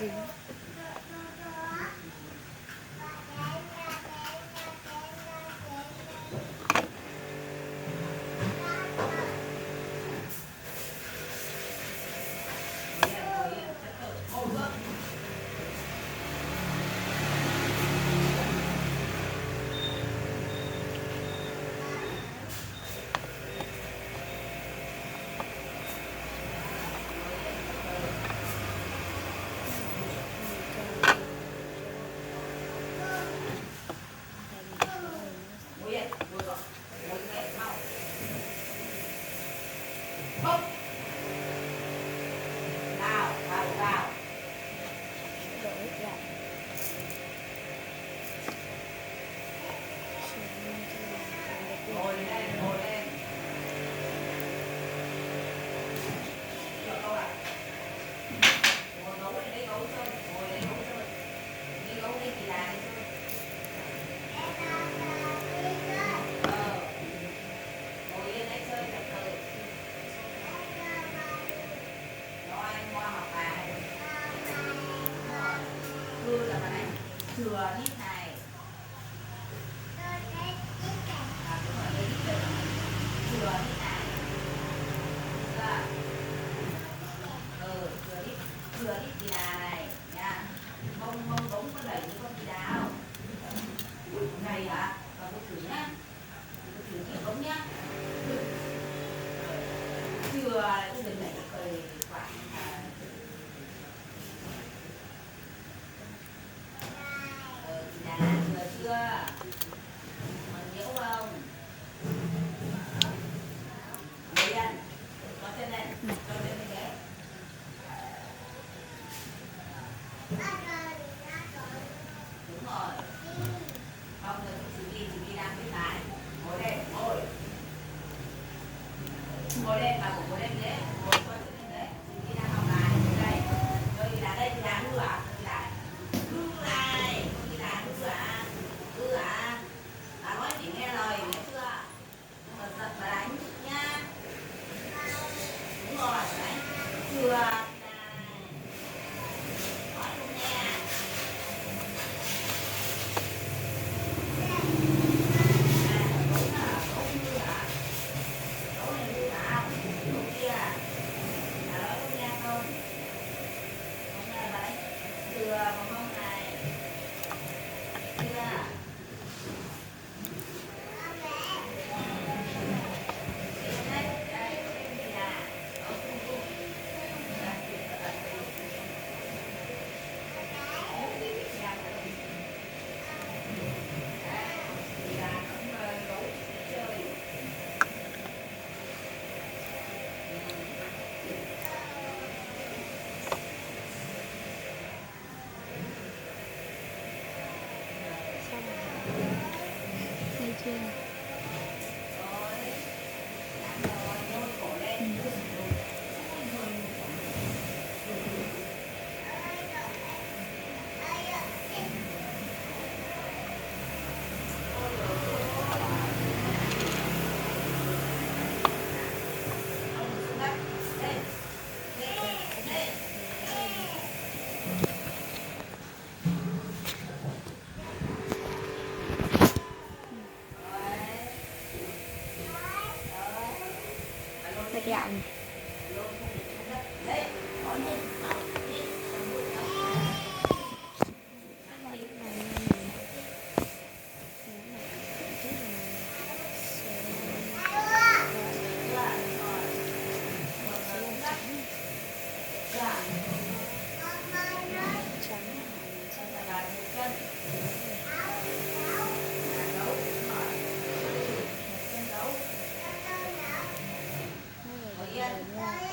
dính. Chừa đít này. Chừa đít này. Chừa đít chị đà này nha. Mông đúng có đẩy như con chị đà không? Này hả? Và cô thử nhá. Cô thử kiểu đúng nhá. Chừa này cô đừng đẩy cười khoảng chị đà chừa chưa? Còn nhớ không? Điền, có tên này, cho tên này ghé. Đúng rồi. Không được, chị đi đang viết bài. Ngồi đây, ngồi. Ngồi đây, bà cũng ngồi đây ghế. Ngồi coi tên này đấy. Chị đi đang học bài. Ngồi đây. Rồi chị là đây, chị là hư à? Chị là hư này. Chị là hư à? Hư à? Bà nói chị nghe lời, nghe chưa? Mà giật bà đánh nha. Đúng rồi, đấy. Chưa. Nói không nghe. Chưa, còn không này. Chưa. Đây chưa? Gạo này. Yeah.